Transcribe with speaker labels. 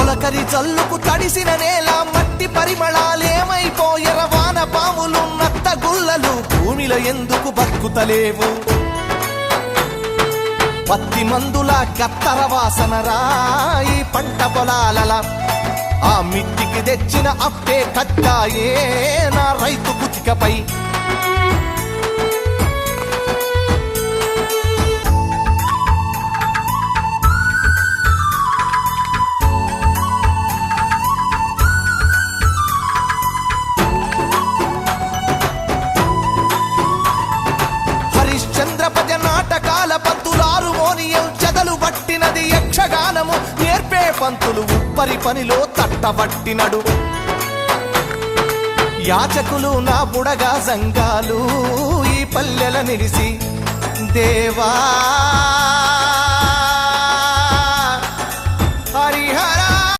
Speaker 1: తొలకరి జల్లుకు తడిసిన నేల మట్టి పరిమళాలేమైపోయర వాన పాములు నత్త గుల్లలు భూమిలో ఎందుకు బతుకుతలేవు పత్తి మందుల కత్తర వాసన రాయి పంట పొలాలల ఆ మిట్టికి తెచ్చిన అప్పే కట్టాయే నా రైతు కుతికపై హరిశ్చంద్రపద నాటకాల పంతులారు మోనియం చెదలు పట్టినది యక్షగానము నేర్పే పంతులు ఉప్పరి పనిలో తట్టబట్టినడు యాచకులు నా బుడగా సంఘాలు ఈ పల్లెల నిలిసి దేవా